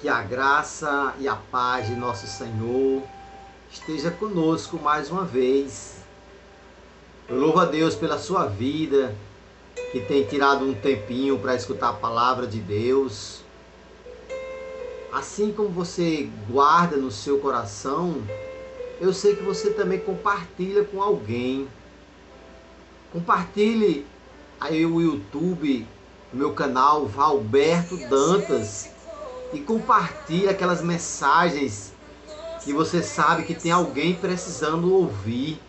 Que a graça e a paz de nosso Senhor esteja conosco mais uma vez. Eu louvo a Deus pela sua vida, que tem tirado um tempinho para escutar a palavra de Deus. Assim como você guarda no seu coração, eu sei que você também compartilha com alguém. Compartilhe aí o YouTube, meu canal Valberto Dantas, e compartilhe aquelas mensagens que você sabe que tem alguém precisando ouvir.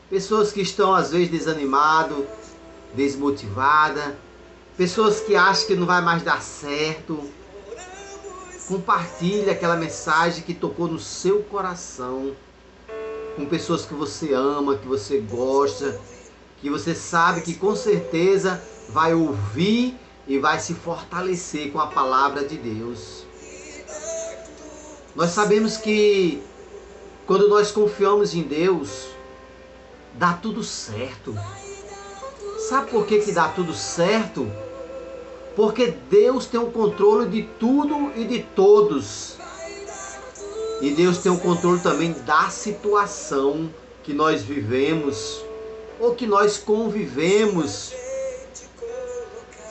Pessoas que estão às vezes desanimado, desmotivada, pessoas que acham que não vai mais dar certo. Compartilhe aquela mensagem que tocou no seu coração com pessoas que você ama, que você gosta, que você sabe que com certeza vai ouvir e vai se fortalecer com a palavra de Deus. Nós sabemos que quando nós confiamos em Deus, dá tudo certo. Sabe por que dá tudo certo? Porque Deus tem o controle de tudo e de todos. E Deus tem o controle também da situação que nós vivemos ou que nós convivemos.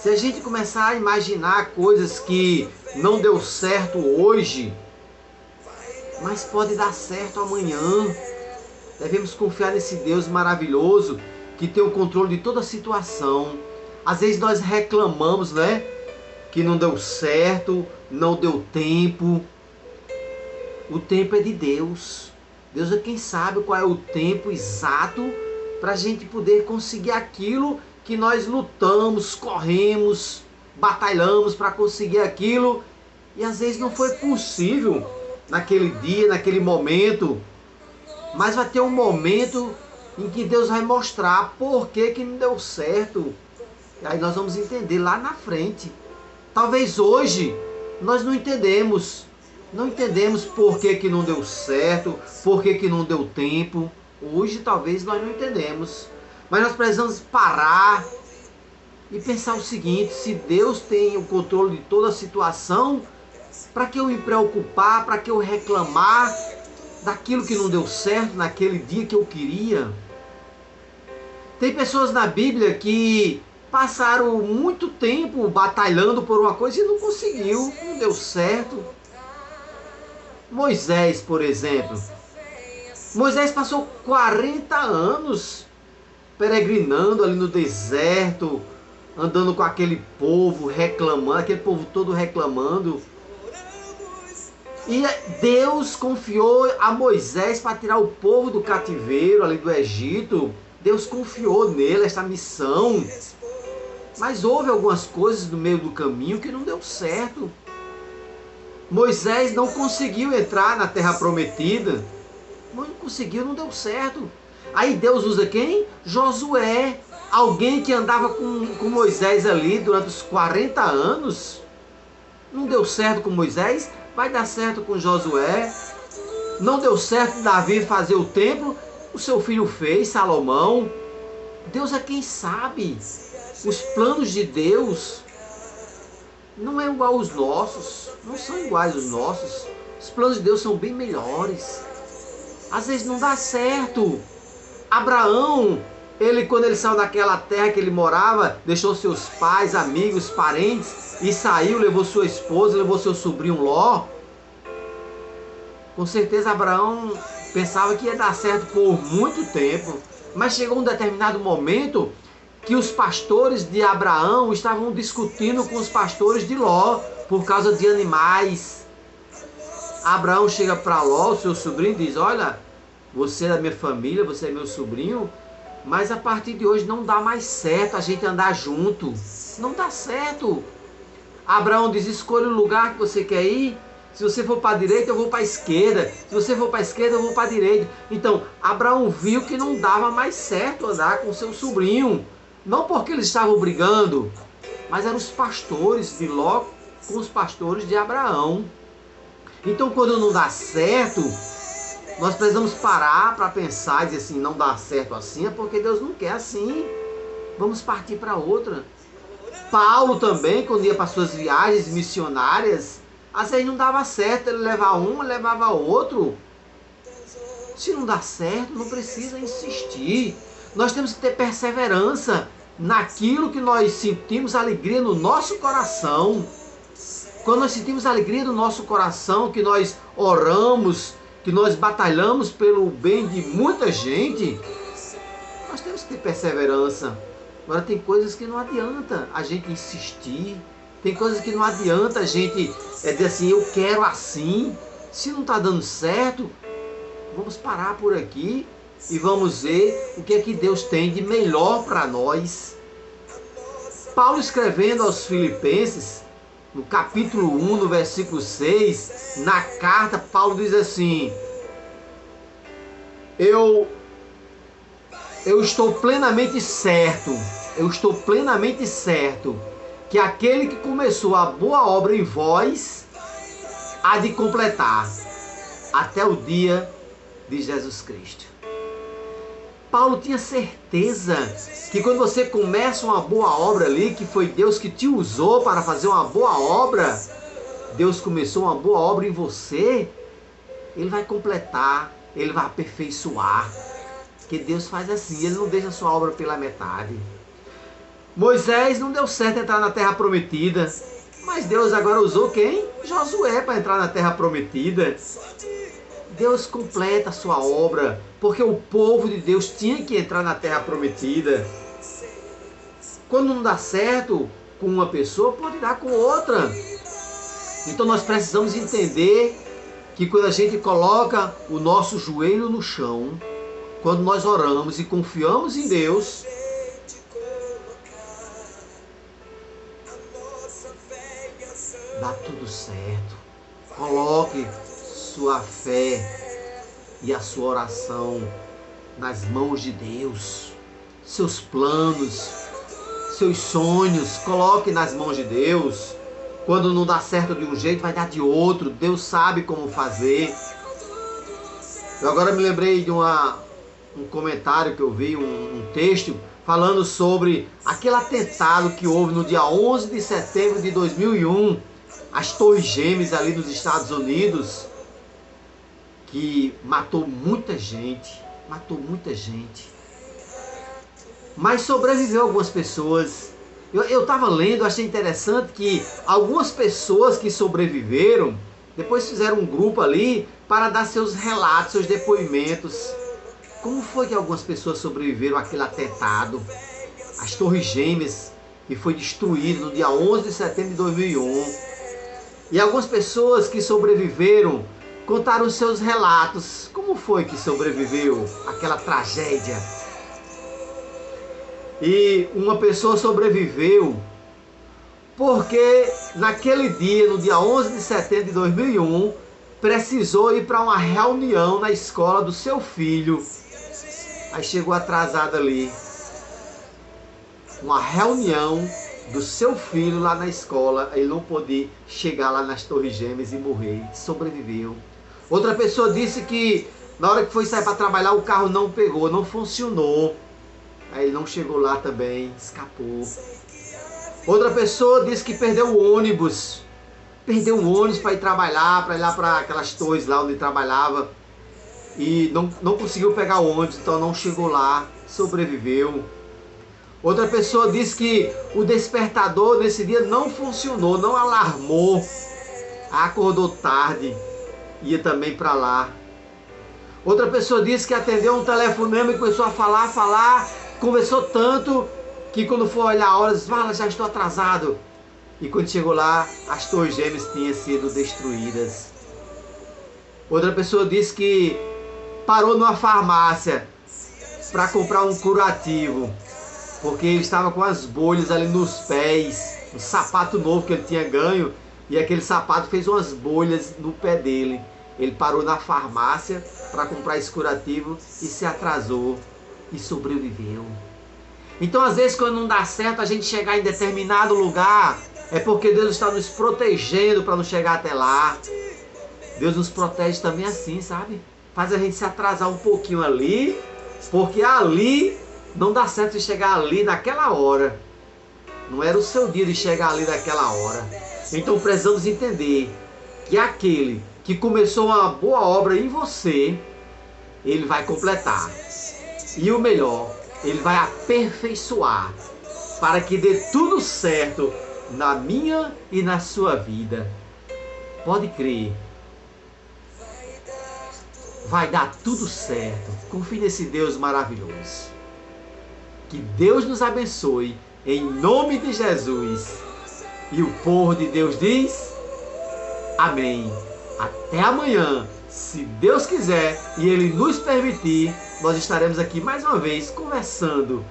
Se a gente começar a imaginar coisas que não deu certo hoje, mas pode dar certo amanhã, devemos confiar nesse Deus maravilhoso que tem o controle de toda a situação. Às vezes nós reclamamos, né? Que não deu certo, não deu tempo. O tempo é de Deus. Deus é quem sabe qual é o tempo exato para a gente poder conseguir aquilo que nós lutamos, corremos, batalhamos para conseguir aquilo. E às vezes não foi possível naquele dia, naquele momento. Mas vai ter um momento em que Deus vai mostrar por que não deu certo. E aí nós vamos entender lá na frente. Talvez hoje nós não entendemos. Não entendemos por que não deu certo, por que não deu tempo. Hoje talvez nós não entendemos. Mas nós precisamos parar e pensar o seguinte: se Deus tem o controle de toda a situação, para que eu me preocupar, para que eu reclamar daquilo que não deu certo naquele dia que eu queria? Tem pessoas na Bíblia que passaram muito tempo batalhando por uma coisa e não conseguiu, não deu certo. Moisés, por exemplo. Moisés passou 40 anos peregrinando ali no deserto, andando com aquele povo reclamando, aquele povo todo reclamando. E Deus confiou a Moisés para tirar o povo do cativeiro ali do Egito. Deus confiou nele essa missão. Mas houve algumas coisas no meio do caminho que não deu certo. Moisés não conseguiu entrar na terra prometida. Não conseguiu, não deu certo. Aí Deus usa quem? Josué. Alguém que andava com Moisés ali durante os 40 anos. Não deu certo com Moisés, vai dar certo com Josué. Não deu certo Davi fazer o templo, o seu filho fez, Salomão. Deus é quem sabe. Os planos de Deus não é igual aos nossos, não são iguais aos nossos. Os planos de Deus são bem melhores. Às vezes não dá certo. Abraão, quando ele saiu daquela terra que ele morava, deixou seus pais, amigos, parentes e saiu, levou sua esposa, levou seu sobrinho Ló. Com certeza Abraão pensava que ia dar certo por muito tempo, mas chegou um determinado momento que os pastores de Abraão estavam discutindo com os pastores de Ló por causa de animais. Abraão chega para Ló, seu sobrinho, e diz: olha, você é da minha família, você é meu sobrinho, mas a partir de hoje não dá mais certo a gente andar junto. Não dá certo. Abraão diz: escolha o lugar que você quer ir. Se você for para a direita, eu vou para a esquerda. Se você for para a esquerda, eu vou para a direita. Então, Abraão viu que não dava mais certo andar com seu sobrinho. Não porque eles estavam brigando, mas eram os pastores de Ló com os pastores de Abraão. Então, quando não dá certo, nós precisamos parar para pensar e dizer assim: não dá certo assim, é porque Deus não quer assim. Vamos partir para outra. Paulo também, quando ia para suas viagens missionárias, Às vezes não dava certo, ele levava um, levava outro. Se não dá certo, não precisa insistir. Nós temos que ter perseverança naquilo que nós sentimos alegria no nosso coração. Quando nós sentimos alegria no nosso coração, que nós oramos, que nós batalhamos pelo bem de muita gente, nós temos que ter perseverança. Agora tem coisas que não adianta a gente insistir. Tem coisas que não adianta a gente dizer assim, eu quero assim. Se não está dando certo, vamos parar por aqui e vamos ver o que é que Deus tem de melhor para nós. Paulo escrevendo aos Filipenses, no capítulo 1, no versículo 6, na carta, Paulo diz assim, eu estou plenamente certo que aquele que começou a boa obra em vós há de completar até o dia de Jesus Cristo. Paulo tinha certeza que quando você começa uma boa obra ali, que foi Deus que te usou para fazer uma boa obra, Deus começou uma boa obra em você, Ele vai completar, Ele vai aperfeiçoar. Porque Deus faz assim, Ele não deixa a sua obra pela metade. Moisés não deu certo entrar na terra prometida, mas Deus agora usou quem? Josué para entrar na terra prometida. Deus completa a sua obra, porque o povo de Deus tinha que entrar na terra prometida. Quando não dá certo com uma pessoa, pode dar com outra. Então nós precisamos entender que quando a gente coloca o nosso joelho no chão, quando nós oramos e confiamos em Deus, dá tudo certo. Coloque sua fé e a sua oração nas mãos de Deus. Seus planos, seus sonhos, coloque nas mãos de Deus. Quando não dá certo de um jeito, vai dar de outro. Deus sabe como fazer. Eu agora me lembrei de um comentário que eu vi, um texto, falando sobre aquele atentado que houve no dia 11 de setembro de 2001, as Torres Gêmeas ali nos Estados Unidos, que matou muita gente, mas sobreviveu algumas pessoas. Eu estava lendo, achei interessante que algumas pessoas que sobreviveram, depois fizeram um grupo ali para dar seus relatos, seus depoimentos. Como foi que algumas pessoas sobreviveram àquele atentado? As Torres Gêmeas, que foi destruído no dia 11 de setembro de 2001. E algumas pessoas que sobreviveram contaram seus relatos. Como foi que sobreviveu àquela tragédia? E uma pessoa sobreviveu porque naquele dia, no dia 11 de setembro de 2001, precisou ir para uma reunião na escola do seu filho. Aí chegou atrasado ali. Uma reunião do seu filho lá na escola. Ele não pôde chegar lá nas Torres Gêmeas e morrer. Sobreviveu. Outra pessoa disse que na hora que foi sair para trabalhar, o carro não pegou, não funcionou. Aí ele não chegou lá também, escapou. Outra pessoa disse que perdeu o ônibus. Perdeu o ônibus para ir trabalhar, para ir lá para aquelas torres lá onde trabalhava. E não conseguiu pegar o ônibus, então não chegou lá, sobreviveu. Outra pessoa disse que o despertador nesse dia não funcionou, não alarmou. Acordou tarde, ia também para lá. Outra pessoa disse que atendeu um telefonema e começou a falar, conversou tanto que quando for olhar a hora, disse, fala, já estou atrasado. E quando chegou lá, as Torres Gêmeas tinham sido destruídas. Outra pessoa disse que parou numa farmácia para comprar um curativo, porque ele estava com as bolhas ali nos pés, um sapato novo que ele tinha ganho, e aquele sapato fez umas bolhas no pé dele. Ele parou na farmácia para comprar esse curativo e se atrasou e sobreviveu. Então, às vezes, quando não dá certo a gente chegar em determinado lugar, é porque Deus está nos protegendo para não chegar até lá. Deus nos protege também assim, sabe? Faz a gente se atrasar um pouquinho ali, porque ali não dá certo de chegar ali naquela hora. Não era o seu dia de chegar ali naquela hora. Então precisamos entender que aquele que começou uma boa obra em você, ele vai completar. E o melhor, ele vai aperfeiçoar para que dê tudo certo na minha e na sua vida. Pode crer. Vai dar tudo certo. Confie nesse Deus maravilhoso. Que Deus nos abençoe em nome de Jesus. E o povo de Deus diz: amém. Até amanhã, se Deus quiser e Ele nos permitir, nós estaremos aqui mais uma vez conversando,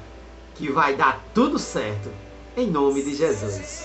que vai dar tudo certo, em nome de Jesus.